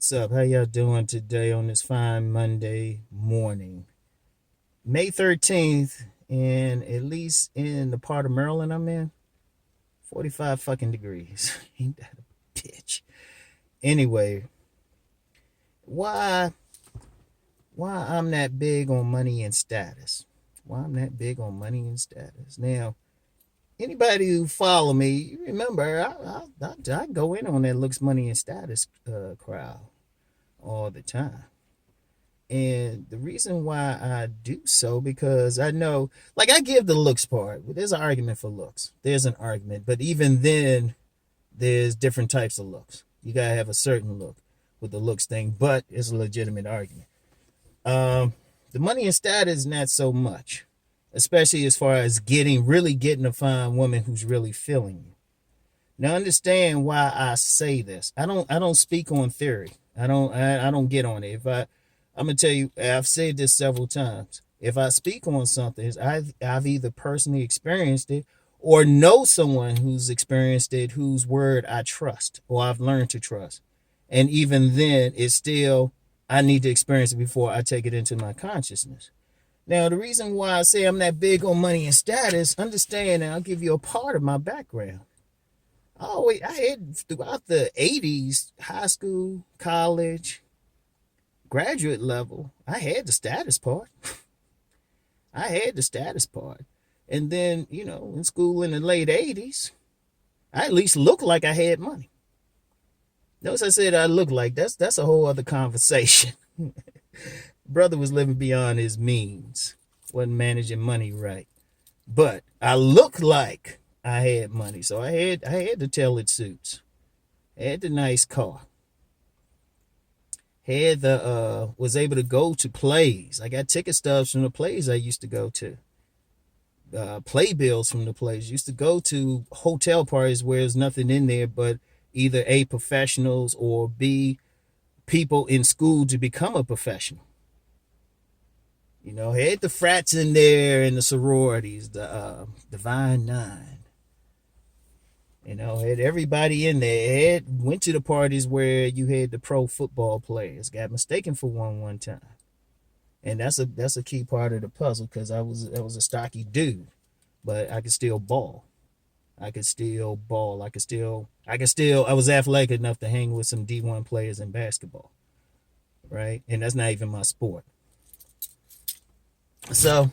What's up? How y'all doing today on this fine Monday morning? May 13th, and at least in the part of Maryland I'm in, 45 fucking degrees. Ain't that a bitch? Anyway, why I'm that big on money and status? Why I'm that big on money and status? Now, anybody who follow me, you remember I go in on that looks, money, and status crowd all the time. And the reason why I do so, because I know, like, I give the looks part. There's an argument for looks. There's an argument. But even then, there's different types of looks. You got to have a certain look with the looks thing, but it's a legitimate argument. The money and status, not so much, especially as far as really getting a fine woman who's really feeling you. Now, understand why I say this. I don't speak on theory. I don't get on it. I'm gonna tell you, I've said this several times. If I speak on something, I've either personally experienced it or know someone who's experienced it, whose word I trust or I've learned to trust. And even then, it's still, I need to experience it before I take it into my consciousness. Now, the reason why I say I'm that big on money and status, understand, and I'll give you a part of my background. I had throughout the 80s, high school, college, graduate level, I had the status part. I had the status part. And then, in school in the late 80s, I at least looked like I had money. Notice I said I looked like, that's a whole other conversation. Brother was living beyond his means, wasn't managing money right. But I looked like I had money. So I had the tailored suits. I had the nice car. Was able to go to plays. I got ticket stubs from the plays I used to go to. Playbills from the plays. Used to go to hotel parties where there's nothing in there but either A, professionals, or B, people in school to become a professional. Had the frats in there and the sororities, the Divine Nine. Had everybody in there. Went to the parties where you had the pro football players. Got mistaken for one time, and that's a key part of the puzzle, because I was a stocky dude, but I could still ball. I was athletic enough to hang with some D1 players in basketball, right? And that's not even my sport. So,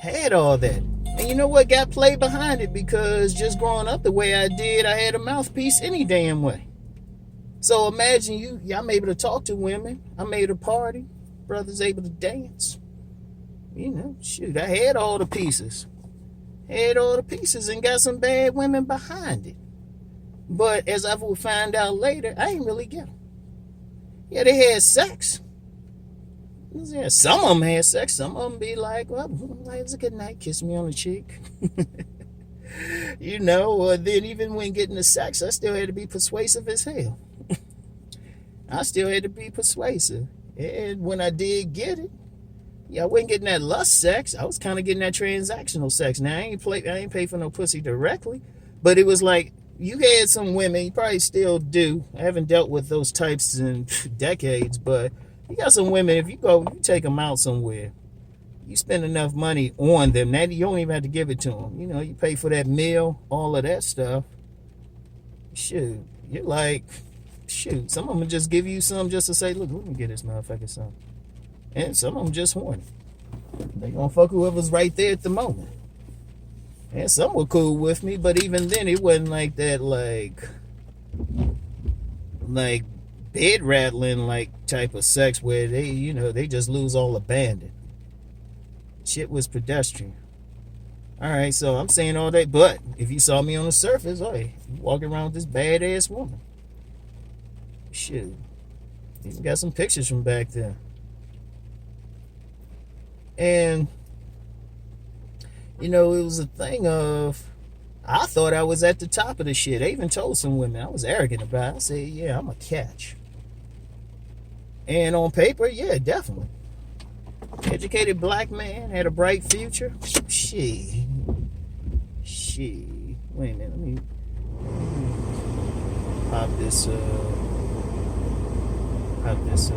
had all that. And you know what got played behind it? Because just growing up the way I did, I had a mouthpiece any damn way. So imagine I'm able to talk to women. I'm able to party. Brothers able to dance. Shoot, I had all the pieces. And got some bad women behind it. But as I will find out later, I ain't really get them. Yeah, they had sex. Yeah, some of them had sex. Some of them be like, well, it's a good night. Kiss me on the cheek. Or then even when getting the sex, I still had to be persuasive as hell. I still had to be persuasive. And when I did get it, I wasn't getting that lust sex. I was kind of getting that transactional sex. Now, I ain't pay for no pussy directly. But it was like, you had some women, you probably still do. I haven't dealt with those types in decades, but you got some women, if you take them out somewhere, you spend enough money on them. Now you don't even have to give it to them. You pay for that meal, all of that stuff. Shoot, you're like, some of them just give you some just to say, look, let me get this motherfucker some. And some of them just horny. They gonna fuck whoever's right there at the moment. And some were cool with me, but even then it wasn't like that, like bed rattling like type of sex where they just lose all abandon. Shit was pedestrian. All right, so I'm saying all that, but if you saw me on the surface, you walking around with this badass woman. Shoot, even got some pictures from back then. And it was a thing of, I thought I was at the top of the shit. I even told some women I was arrogant about it. I said, yeah, I'm a catch. And on paper, yeah, definitely. Educated black man, had a bright future. Shit. Wait a minute, let me pop this out this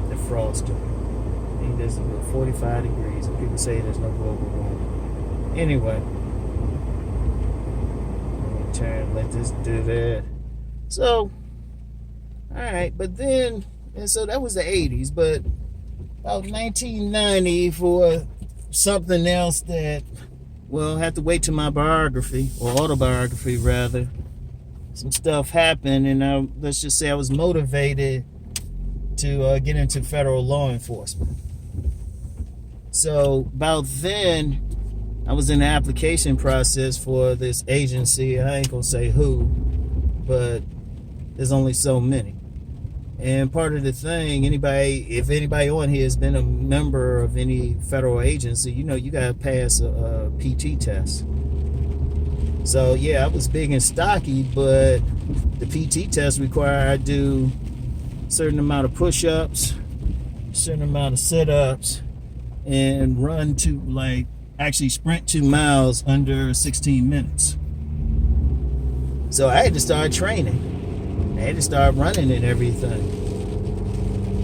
defroster. I think this is 45 degrees, and people say there's no global warming. Anyway, let me let this do that. So, alright, but then, and so that was the 80s, but about 1990 for something else that, well, I have to wait till my biography, or autobiography rather. Some stuff happened, and let's just say I was motivated to get into federal law enforcement. So about then, I was in the application process for this agency. I ain't gonna say who, but there's only so many. And part of the thing, if anybody on here has been a member of any federal agency, you know you gotta pass a PT test. So yeah, I was big and stocky, but the PT test required I do a certain amount of push-ups, a certain amount of sit-ups, and actually sprint 2 miles under 16 minutes. So I had to start training. I had to start running and everything.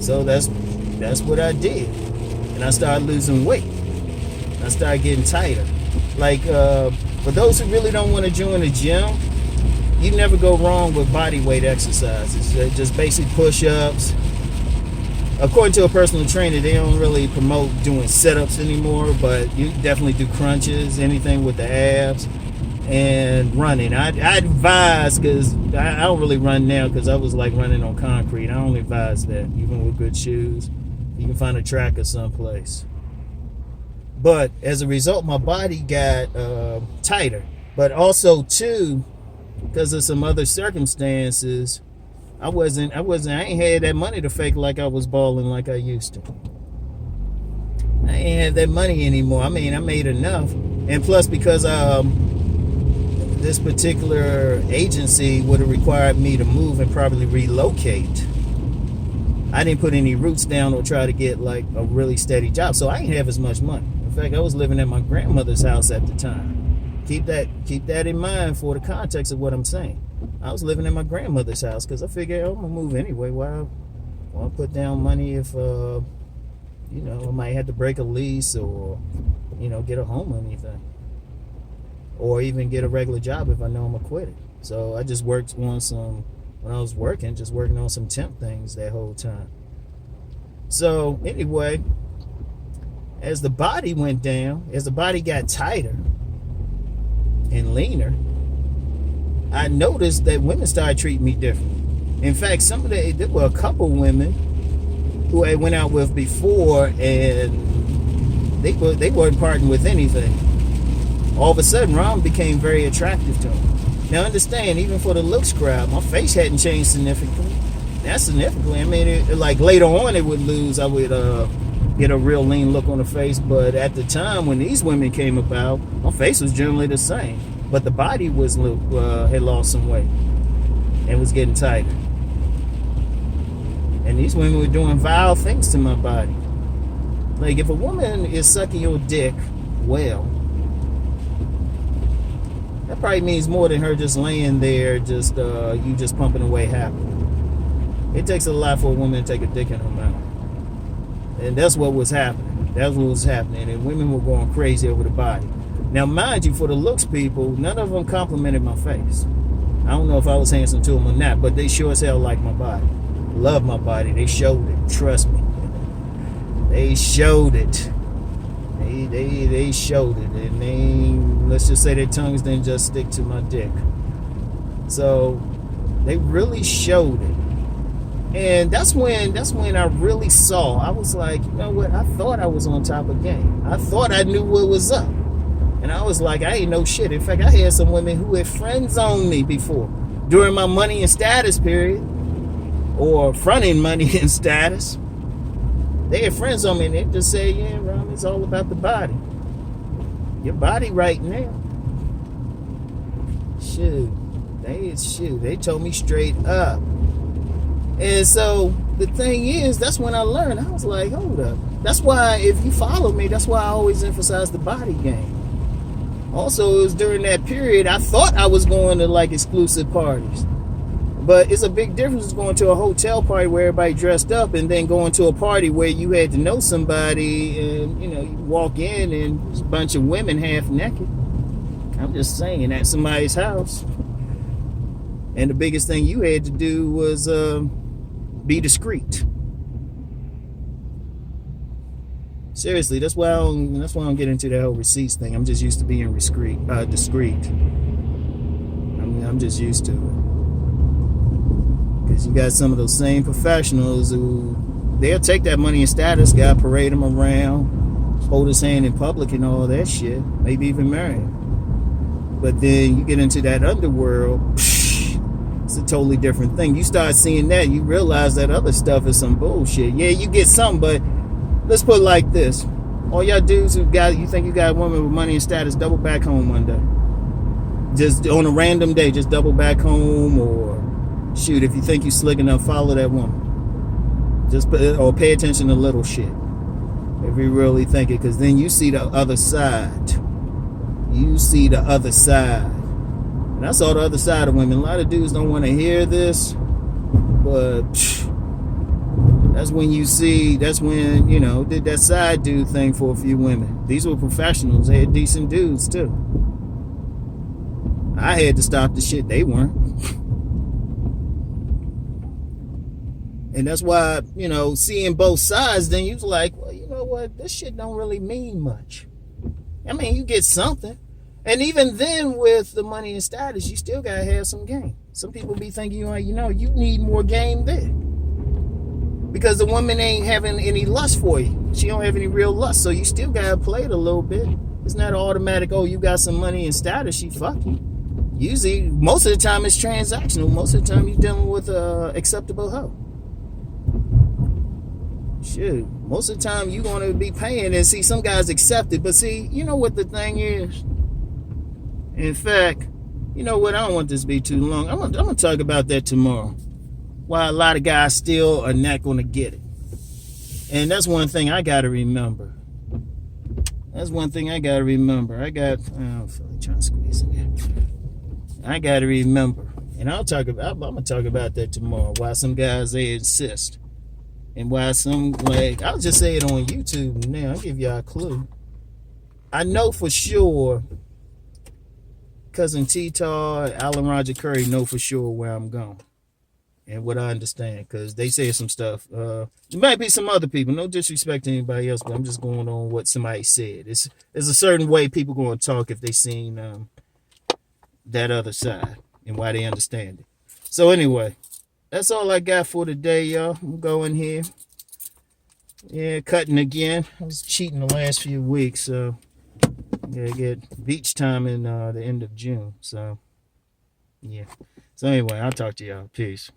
So that's what I did. And I started losing weight. I started getting tighter. For those who really don't want to join a gym, you never go wrong with body weight exercises. Just basic push-ups. According to a personal trainer, they don't really promote doing sit-ups anymore, but you definitely do crunches, anything with the abs, and running. I advise, because I don't really run now because I was like running on concrete. I don't advise that, even with good shoes. You can find a tracker someplace. But as a result, my body got tighter. But also, too, because of some other circumstances, I ain't had that money to fake like I was balling like I used to. I ain't have that money anymore. I mean, I made enough. And plus, because this particular agency would have required me to move and probably relocate, I didn't put any roots down or try to get like a really steady job. So I didn't have as much money. In fact, I was living at my grandmother's house at the time. Keep that in mind for the context of what I'm saying. I was living in my grandmother's house because I figured I'm gonna move anyway. Why put down money if I might have to break a lease or get a home or anything, or even get a regular job if I know I'm gonna quit it. So I just worked on when I was working on some temp things that whole time. So anyway, as the body went down, as the body got tighter and leaner, I noticed that women started treating me different. In fact, there were a couple women who I went out with before, and they weren't parting with anything. All of a sudden, Rom became very attractive to them. Now, understand, even for the looks crowd, my face hadn't changed significantly. Not significantly. I mean, later on, it would lose. I would get a real lean look on the face, but at the time when these women came about, my face was generally the same. But the body had lost some weight and was getting tighter. And these women were doing vile things to my body. Like, if a woman is sucking your dick well, that probably means more than her just laying there, you just pumping away happy. It takes a lot for a woman to take a dick in her mouth. And that's what was happening. That's what was happening. And women were going crazy over the body. Now, mind you, for the looks people, none of them complimented my face. I don't know if I was handsome to them or not, but they sure as hell liked my body. Love my body. They showed it. Trust me. They showed it. They showed it. And let's just say their tongues didn't just stick to my dick. So they really showed it. And that's when I really saw. I was like, you know what? I thought I was on top of game. I thought I knew what was up. And I was like, I ain't no shit. In fact, I had some women who had friends on me before during my money and status period, or fronting money and status. They had friends on me, and they just say, yeah, Rom, it's all about the body. Your body right now. They told me straight up. And so the thing is, that's when I learned. I was like, hold up. That's why, if you follow me, that's why I always emphasize the body game. Also, it was during that period I thought I was going to like exclusive parties. But it's a big difference going to a hotel party where everybody dressed up and then going to a party where you had to know somebody and, you walk in and there's a bunch of women half naked. I'm just saying, at somebody's house. And the biggest thing you had to do was be discreet. Seriously, that's why I don't get into that whole receipts thing. I'm just used to being discreet. I'm just used to it. Because you got some of those same professionals who they'll take that money and status guy, parade him around, hold his hand in public and all that shit, maybe even marry him. But then you get into that underworld, it's a totally different thing. You start seeing that, you realize that other stuff is some bullshit. Yeah, you get something, but let's put it like this. All y'all dudes you think you got a woman with money and status, double back home one day. Just on a random day, just double back home, or shoot, if you think you slick enough, follow that woman. Or pay attention to little shit. If you really think it, because then you see the other side. You see the other side. And I saw the other side of women. A lot of dudes don't want to hear this, but that's when did that side dude thing for a few women. These were professionals. They had decent dudes too. I had to stop the shit. They weren't. And that's why, seeing both sides, then you was like, well, you know what? This shit don't really mean much. I mean, you get something. And even then, with the money and status, you still got to have some game. Some people be thinking, you need more game there. Because the woman ain't having any lust for you. She don't have any real lust. So you still got to play it a little bit. It's not automatic, you got some money and status, she fuck you. Usually, most of the time, it's transactional. Most of the time, you're dealing with a acceptable hoe. Shoot, most of the time you're going to be paying, and see, some guys accept it, but see, you know what the thing is? In fact, you know what? I don't want this to be too long. I'm going to talk about that tomorrow. Why a lot of guys still are not going to get it. And that's one thing I got to remember. I don't feel like trying to squeeze in there. I got to remember. And I'm going to talk about that tomorrow. Why some guys, they insist. And why I'll just say it on YouTube now. I'll give y'all a clue. I know for sure Cousin T-Tar, Alan Roger Curry know for sure where I'm going. And what I understand. Because they say some stuff. There might be some other people. No disrespect to anybody else. But I'm just going on what somebody said. There's a certain way people going to talk if they seen that other side. And why they understand it. So anyway. That's all I got for today, y'all. I'm going here. Yeah, cutting again. I was cheating the last few weeks, so I get beach time in the end of June. So, yeah. So anyway, I'll talk to y'all. Peace.